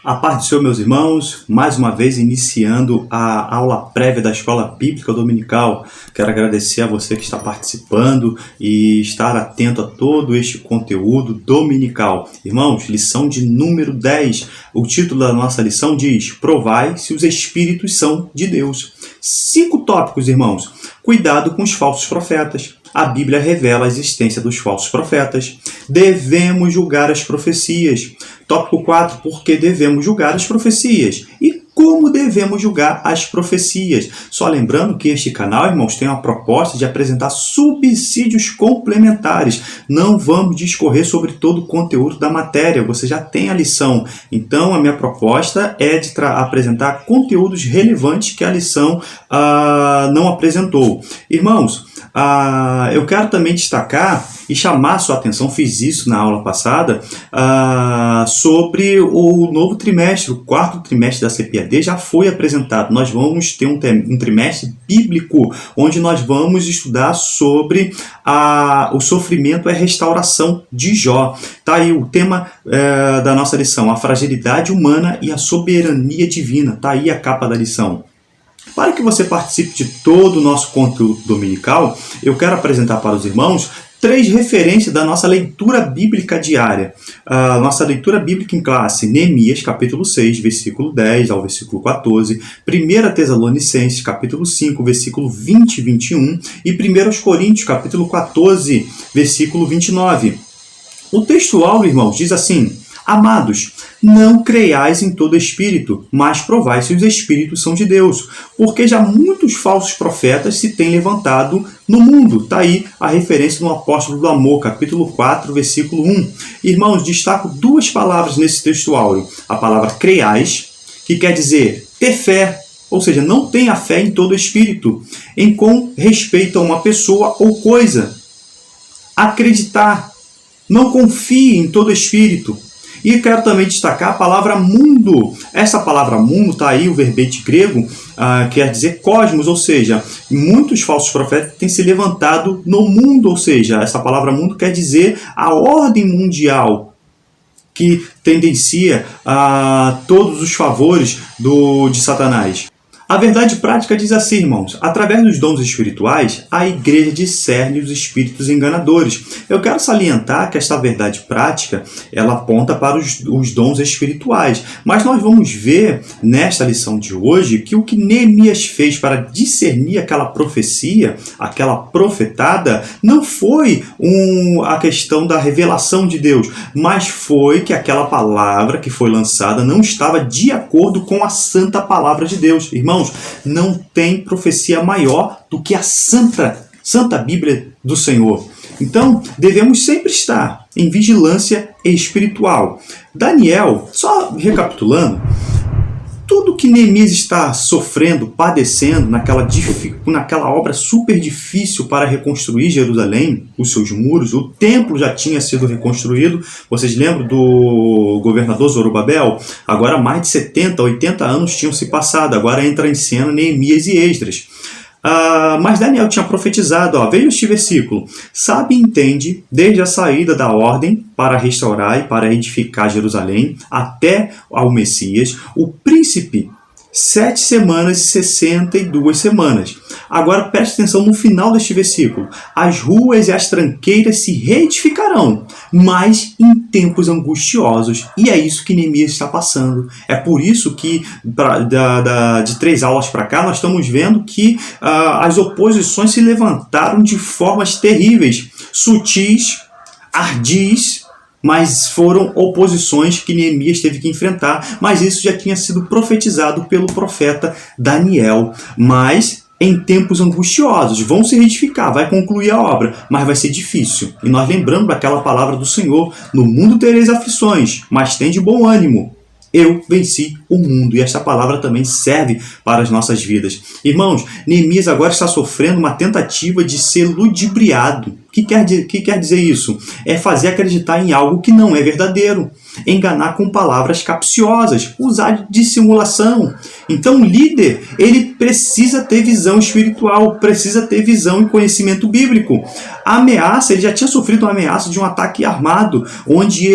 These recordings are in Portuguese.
A paz do Senhor, meus irmãos, mais uma vez iniciando a aula prévia da Escola Bíblica Dominical. Quero agradecer a você que está participando e estar atento a todo este conteúdo dominical. Irmãos, lição de número 10. O título da nossa lição diz: Provai se os Espíritos são de Deus. 5 tópicos, irmãos. Cuidado com os falsos profetas. A Bíblia revela a existência dos falsos profetas. Devemos julgar as profecias. Tópico 4. Por que devemos julgar as profecias? E como devemos julgar as profecias? Só lembrando que este canal, irmãos, tem uma proposta de apresentar subsídios complementares. Não vamos discorrer sobre todo o conteúdo da matéria. Você já tem a lição. Então, a minha proposta é de apresentar conteúdos relevantes que a lição não apresentou. Irmãos, eu quero também destacar e chamar a sua atenção, fiz isso na aula passada, sobre o novo trimestre, o 4º trimestre da CPAD já foi apresentado. Nós vamos ter um trimestre bíblico, onde nós vamos estudar sobre o sofrimento e a restauração de Jó. Está aí o tema da nossa lição, a fragilidade humana e a soberania divina. Está aí a capa da lição. Para que você participe de todo o nosso conteúdo dominical, eu quero apresentar para os irmãos 3 referências da nossa leitura bíblica diária. Nossa leitura bíblica em classe: Neemias, capítulo 6, versículo 10 ao versículo 14, 1 Tessalonicenses, capítulo 5, versículo 20 e 21, e 1 Coríntios, capítulo 14, versículo 29. O textual, irmãos, diz assim: Amados, não creiais em todo espírito, mas provai se os espíritos são de Deus, porque já muitos falsos profetas se têm levantado no mundo. Está aí a referência no Apóstolo do Amor, capítulo 4, versículo 1. Irmãos, destaco 2 palavras nesse textual. A palavra creiais, que quer dizer ter fé, ou seja, não tenha fé em todo espírito, em com respeito a uma pessoa ou coisa. Acreditar, não confie em todo espírito. E quero também destacar a palavra mundo. Essa palavra mundo, está aí o verbete grego, quer dizer cosmos, ou seja, muitos falsos profetas têm se levantado no mundo, ou seja, essa palavra mundo quer dizer a ordem mundial, que tendencia a todos os favores de Satanás. A verdade prática diz assim, irmãos: através dos dons espirituais, a igreja discerne os espíritos enganadores. Eu quero salientar que esta verdade prática, ela aponta para os dons espirituais. Mas nós vamos ver, nesta lição de hoje, que o que Neemias fez para discernir aquela profecia, aquela profetada, não foi a questão da revelação de Deus, mas foi que aquela palavra que foi lançada não estava de acordo com a santa palavra de Deus. Irmãos, não tem profecia maior do que a Santa Bíblia do Senhor. Então, devemos sempre estar em vigilância espiritual. Daniel, só recapitulando, tudo que Neemias está sofrendo, padecendo naquela obra super difícil para reconstruir Jerusalém, os seus muros, o templo já tinha sido reconstruído. Vocês lembram do governador Zorobabel? Agora mais de 70, 80 anos tinham se passado. Agora entra em cena Neemias e Esdras. Mas Daniel tinha profetizado, veja este versículo: sabe e entende, desde a saída da ordem para restaurar e para edificar Jerusalém até ao Messias, o príncipe, 7 semanas e 62 semanas. Agora preste atenção no final deste versículo: as ruas e as tranqueiras se reedificarão, mas em tempos angustiosos. E é isso que Neemias está passando. É por isso que de 3 aulas para cá nós estamos vendo que as oposições se levantaram de formas terríveis, sutis, ardis, mas foram oposições que Neemias teve que enfrentar. Mas isso já tinha sido profetizado pelo profeta Daniel. Mas em tempos angustiosos, vão se reedificar, vai concluir a obra, mas vai ser difícil. E nós lembramos daquela palavra do Senhor: no mundo tereis aflições, mas tende bom ânimo. Eu venci o mundo. E esta palavra também serve para as nossas vidas. Irmãos, Neemias agora está sofrendo uma tentativa de ser ludibriado. O que quer dizer isso? É fazer acreditar em algo que não é verdadeiro. Enganar com palavras capciosas, usar de simulação. Então o líder, ele precisa ter visão espiritual, precisa ter visão e conhecimento bíblico. A ameaça, ele já tinha sofrido uma ameaça de um ataque armado, onde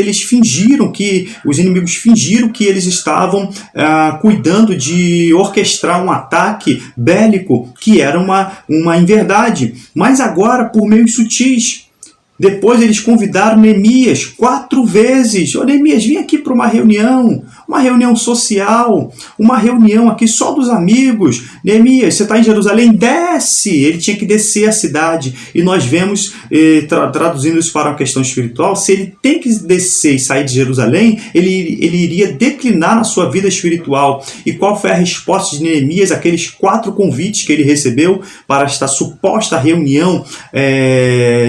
os inimigos fingiram que eles estavam cuidando de orquestrar um ataque bélico, que era uma inverdade. Mas agora, por meios sutis, depois eles convidaram Neemias 4 vezes. Neemias, vem aqui para uma reunião social, uma reunião aqui só dos amigos. Neemias, você está em Jerusalém? Desce! Ele tinha que descer a cidade. E nós vemos, traduzindo isso para uma questão espiritual, se ele tem que descer e sair de Jerusalém, ele iria declinar na sua vida espiritual. E qual foi a resposta de Neemias àqueles 4 convites que ele recebeu para esta suposta reunião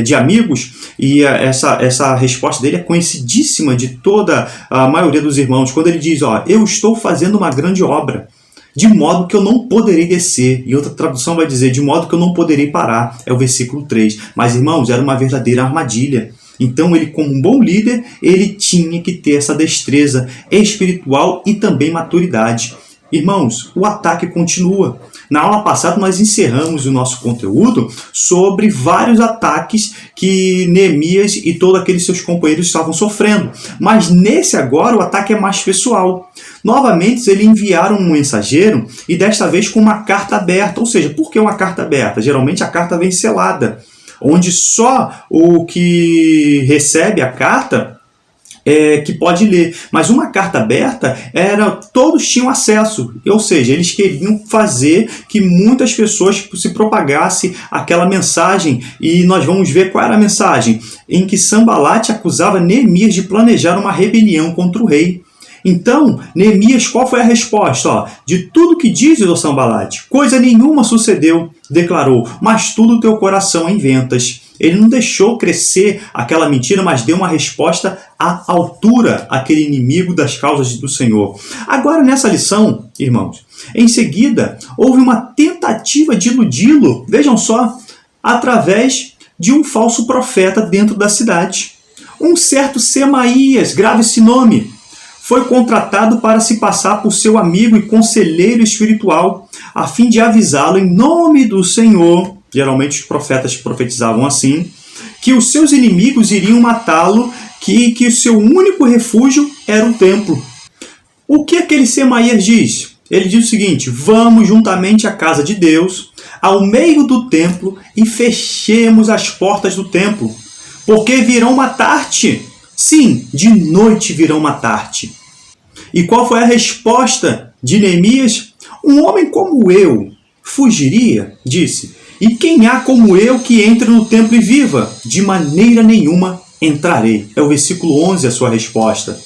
de amigos? E essa resposta dele é conhecidíssima de toda a maioria dos irmãos, quando ele diz, eu estou fazendo uma grande obra, de modo que eu não poderei descer. E outra tradução vai dizer, de modo que eu não poderei parar. É o versículo 3. Mas, irmãos, era uma verdadeira armadilha. Então, ele, como um bom líder, ele tinha que ter essa destreza espiritual e também maturidade. Irmãos, o ataque continua. Na aula passada, nós encerramos o nosso conteúdo sobre vários ataques que Neemias e todos aqueles seus companheiros estavam sofrendo. Mas nesse agora, o ataque é mais pessoal. Novamente, eles enviaram um mensageiro e desta vez com uma carta aberta. Ou seja, por que uma carta aberta? Geralmente a carta vem selada, onde só o que recebe a carta que pode ler. Mas uma carta aberta, todos tinham acesso. Ou seja, eles queriam fazer que muitas pessoas se propagasse aquela mensagem. E nós vamos ver qual era a mensagem. Em que Sanbalate acusava Neemias de planejar uma rebelião contra o rei. Então, Neemias, qual foi a resposta? De tudo que dizes, ó Sanbalate, coisa nenhuma sucedeu, declarou, mas tudo teu coração inventas. Ele não deixou crescer aquela mentira, mas deu uma resposta à altura àquele inimigo das causas do Senhor. Agora, nessa lição, irmãos, em seguida, houve uma tentativa de iludi-lo, vejam só, através de um falso profeta dentro da cidade. Um certo Semaías, grave esse nome, foi contratado para se passar por seu amigo e conselheiro espiritual, a fim de avisá-lo em nome do Senhor. Geralmente os profetas profetizavam assim, que os seus inimigos iriam matá-lo, que o seu único refúgio era o templo. O que aquele Semaías diz? Ele diz o seguinte: vamos juntamente à casa de Deus, ao meio do templo, e fechemos as portas do templo, porque virão matar-te. Sim, de noite virão matar-te. E qual foi a resposta de Neemias? Um homem como eu fugiria, disse. E quem há como eu que entre no templo e viva? De maneira nenhuma entrarei. É o versículo 11 a sua resposta.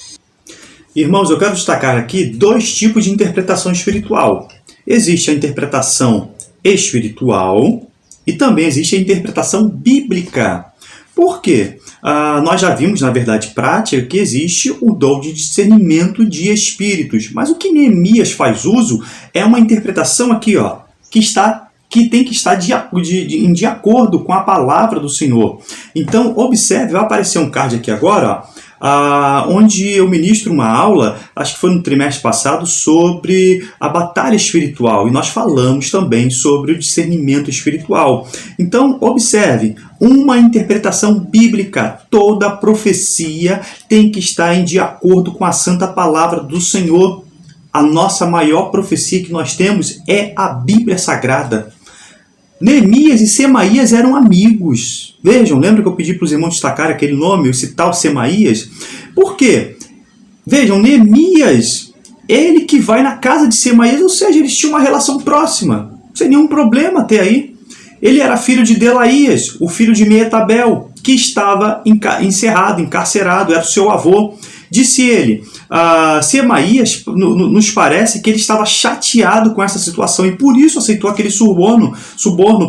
Irmãos, eu quero destacar aqui 2 tipos de interpretação espiritual. Existe a interpretação espiritual e também existe a interpretação bíblica. Por quê? Nós já vimos, na verdade prática, que existe o dom de discernimento de espíritos. Mas o que Neemias faz uso é uma interpretação aqui, que tem que estar de acordo com a palavra do Senhor. Então, observe, vai aparecer um card aqui agora, onde eu ministro uma aula, acho que foi no trimestre passado, sobre a batalha espiritual. E nós falamos também sobre o discernimento espiritual. Então, observe, uma interpretação bíblica. Toda profecia tem que estar de acordo com a santa palavra do Senhor. A nossa maior profecia que nós temos é a Bíblia Sagrada. Neemias e Semaías eram amigos. Vejam, lembra que eu pedi para os irmãos destacarem aquele nome, esse tal Semaías? Por quê? Vejam, Neemias, ele que vai na casa de Semaías, ou seja, eles tinham uma relação próxima. Sem nenhum problema até aí. Ele era filho de Delaías, o filho de Meetabel, que estava encarcerado, era o seu avô. Disse ele, Semaías, nos parece que ele estava chateado com essa situação e por isso aceitou aquele suborno,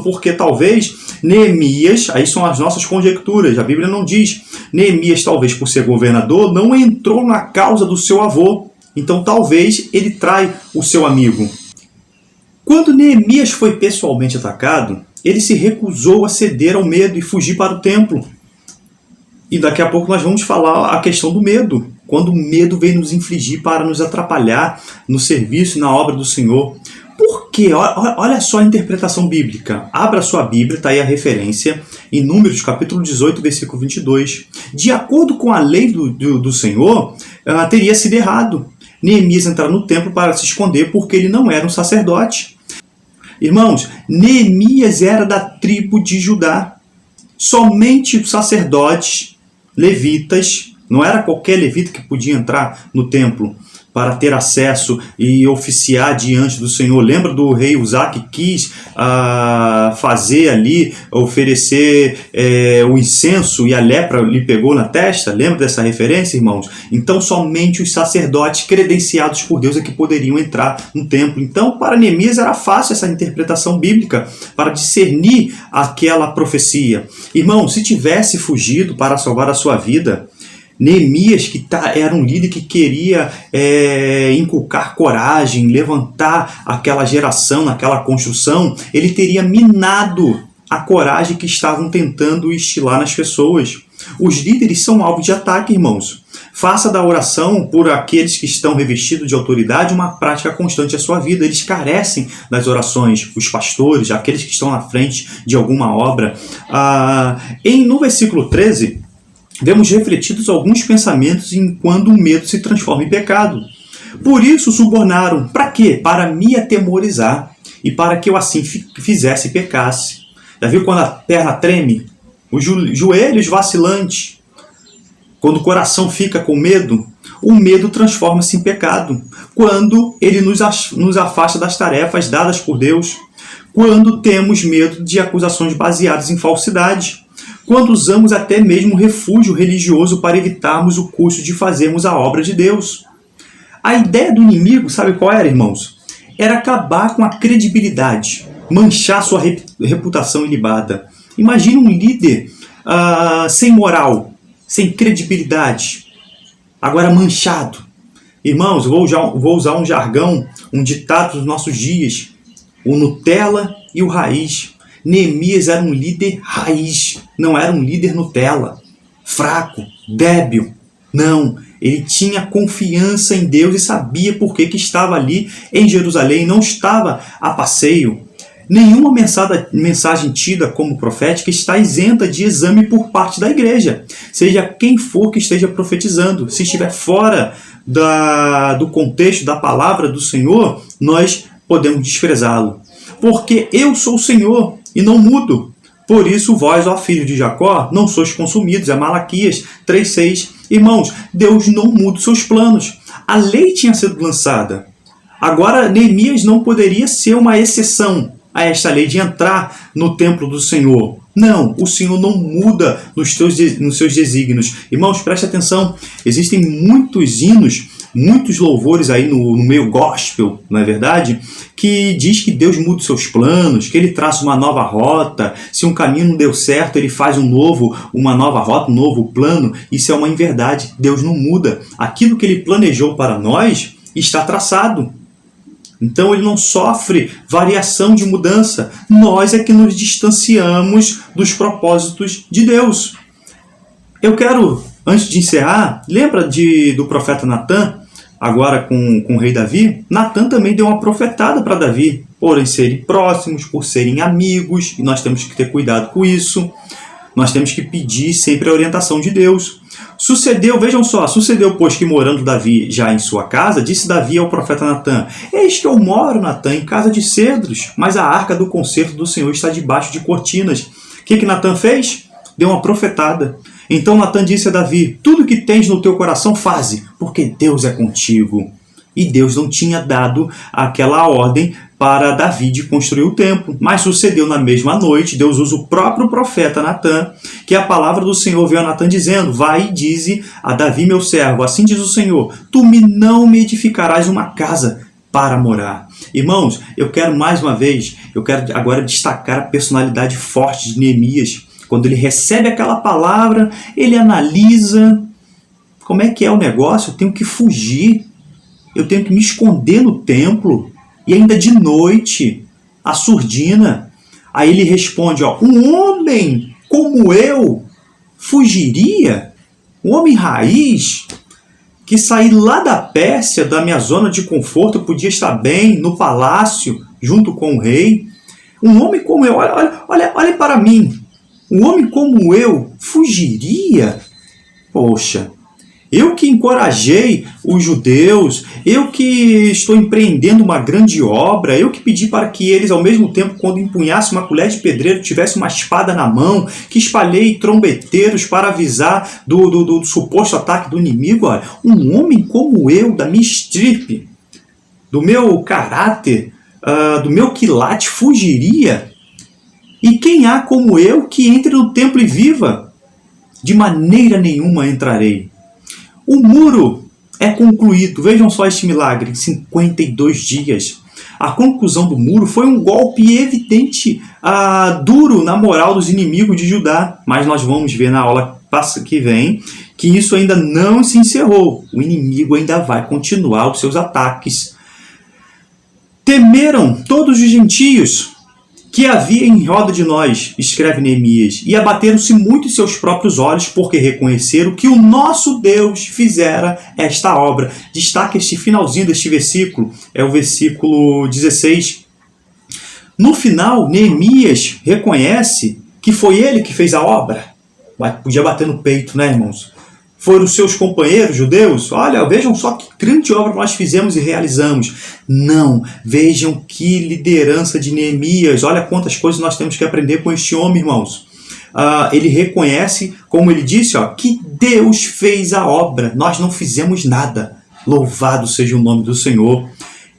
porque talvez Neemias, aí são as nossas conjecturas, a Bíblia não diz, Neemias talvez por ser governador não entrou na causa do seu avô, Então talvez ele trai o seu amigo. Quando Neemias foi pessoalmente atacado, ele se recusou a ceder ao medo e fugir para o templo. E daqui a pouco nós vamos falar a questão do medo. Quando o medo vem nos infligir para nos atrapalhar no serviço e na obra do Senhor. Por quê? Olha só a interpretação bíblica. Abra sua Bíblia, está aí a referência, em Números, capítulo 18, versículo 22. De acordo com a lei do Senhor, teria sido errado Neemias entrar no templo para se esconder porque ele não era um sacerdote. Irmãos, Neemias era da tribo de Judá. Somente os sacerdotes, levitas, não era qualquer levita que podia entrar no templo para ter acesso e oficiar diante do Senhor. Lembra do rei Uzá que quis fazer ali, oferecer o incenso e a lepra lhe pegou na testa? Lembra dessa referência, irmãos? Então somente os sacerdotes credenciados por Deus é que poderiam entrar no templo. Então para Neemias era fácil essa interpretação bíblica para discernir aquela profecia. Irmão, se tivesse fugido para salvar a sua vida, Neemias, que era um líder que queria inculcar coragem, levantar aquela geração naquela construção, ele teria minado a coragem que estavam tentando instilar nas pessoas. Os líderes são alvo de ataque, irmãos. Faça da oração por aqueles que estão revestidos de autoridade uma prática constante à sua vida. Eles carecem das orações, os pastores, aqueles que estão na frente de alguma obra. No versículo 13, vemos refletidos alguns pensamentos em quando o medo se transforma em pecado. Por isso subornaram. Para quê? Para me atemorizar e para que eu assim fizesse e pecasse. Já viu quando a perna treme? Os joelhos vacilantes. Quando o coração fica com medo, o medo transforma-se em pecado. Quando ele nos afasta das tarefas dadas por Deus. Quando temos medo de acusações baseadas em falsidade. Quando usamos até mesmo refúgio religioso para evitarmos o custo de fazermos a obra de Deus. A ideia do inimigo, sabe qual era, irmãos? Era acabar com a credibilidade, manchar sua reputação ilibada. Imagine um líder sem moral, sem credibilidade, agora manchado. Irmãos, vou usar um jargão, um ditado dos nossos dias, o Nutella e o raiz. Neemias era um líder raiz, não era um líder Nutella, fraco, débil. Não, ele tinha confiança em Deus e sabia por que estava ali em Jerusalém, não estava a passeio. Nenhuma mensagem tida como profética está isenta de exame por parte da igreja, seja quem for que esteja profetizando. Se estiver fora do contexto da palavra do Senhor, nós podemos desprezá-lo. Porque eu sou o Senhor e não mudo. Por isso vós, ó filhos de Jacó, não sois consumidos. É Malaquias 3,6. Irmãos, Deus não muda os seus planos. A lei tinha sido lançada. Agora, Neemias não poderia ser uma exceção a esta lei de entrar no templo do Senhor. Não, o Senhor não muda nos seus desígnios. Irmãos, preste atenção. Existem muitos hinos, muitos louvores aí no meio gospel, não é verdade? Que diz que Deus muda os seus planos, que Ele traça uma nova rota. Se um caminho não deu certo, Ele faz uma nova rota, um novo plano. Isso é uma inverdade. Deus não muda. Aquilo que Ele planejou para nós está traçado. Então Ele não sofre variação de mudança. Nós é que nos distanciamos dos propósitos de Deus. Eu quero, antes de encerrar, lembra do profeta Natan? Agora com o rei Davi, Natan também deu uma profetada para Davi, por serem próximos, por serem amigos, e nós temos que ter cuidado com isso. Nós temos que pedir sempre a orientação de Deus. Vejam só, pois que morando Davi já em sua casa, disse Davi ao profeta Natan: eis que eu moro, Natan, em casa de cedros, mas a arca do concerto do Senhor está debaixo de cortinas. O que Natan fez? Deu uma profetada. Então Natan disse a Davi: tudo que tens no teu coração faze, porque Deus é contigo. E Deus não tinha dado aquela ordem para Davi de construir o templo. Mas sucedeu na mesma noite, Deus usa o próprio profeta Natan, que a palavra do Senhor veio a Natan dizendo: vai e dize a Davi meu servo, assim diz o Senhor, não me edificarás uma casa para morar. Irmãos, eu quero agora destacar a personalidade forte de Neemias. Quando ele recebe aquela palavra, ele analisa como é que é o negócio, eu tenho que fugir. eu tenho que me esconder no templo, e ainda de noite, a surdina. Aí ele responde, ó, um homem como eu fugiria? Um homem raiz, que saí lá da Pérsia, da minha zona de conforto, eu podia estar bem no palácio, junto com o rei. Um homem como eu, olha para mim, um homem como eu fugiria? Poxa, eu que encorajei os judeus, eu que estou empreendendo uma grande obra, eu que pedi para que eles, ao mesmo tempo, quando empunhassem uma colher de pedreiro, tivessem uma espada na mão, que espalhei trombeteiros para avisar do suposto ataque do inimigo. Olha, um homem como eu, da minha estirpe, do meu caráter, do meu quilate, fugiria? E quem há como eu que entre no templo e viva? De maneira nenhuma entrarei. O muro é concluído. Vejam só este milagre, em 52 dias. A conclusão do muro foi um golpe evidente, duro na moral dos inimigos de Judá. Mas nós vamos ver na aula que vem que isso ainda não se encerrou. O inimigo ainda vai continuar os seus ataques. Temeram todos os gentios que havia em roda de nós, escreve Neemias, e abateram-se muito em seus próprios olhos, porque reconheceram que o nosso Deus fizera esta obra. Destaca este finalzinho deste versículo, é o versículo 16. No final, Neemias reconhece que foi ele que fez a obra. Mas podia bater no peito, né, irmãos? Foram os seus companheiros judeus? Olha, vejam só que grande obra nós fizemos e realizamos. Não, vejam que liderança de Neemias. Olha quantas coisas nós temos que aprender com este homem, irmãos. Ele reconhece, como ele disse, que Deus fez a obra. Nós não fizemos nada. Louvado seja o nome do Senhor.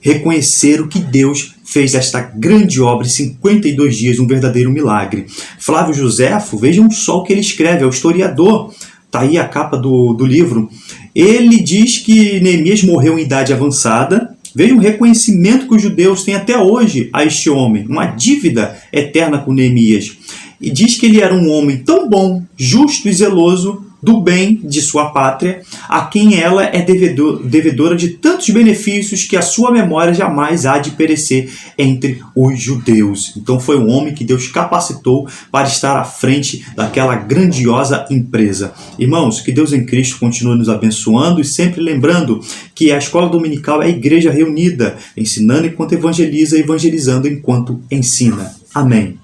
Reconheceram que Deus fez esta grande obra em 52 dias, um verdadeiro milagre. Flávio Josefo, vejam só o que ele escreve, é o historiador. Está aí a capa do livro. Ele diz que Neemias morreu em idade avançada. Veja o reconhecimento que os judeus têm até hoje a este homem. Uma dívida eterna com Neemias. E diz que ele era um homem tão bom, justo e zeloso do bem de sua pátria, a quem ela é devedora de tantos benefícios que a sua memória jamais há de perecer entre os judeus. Então foi um homem que Deus capacitou para estar à frente daquela grandiosa empresa. Irmãos, que Deus em Cristo continue nos abençoando e sempre lembrando que a escola dominical é a igreja reunida, ensinando enquanto evangeliza, evangelizando enquanto ensina. Amém.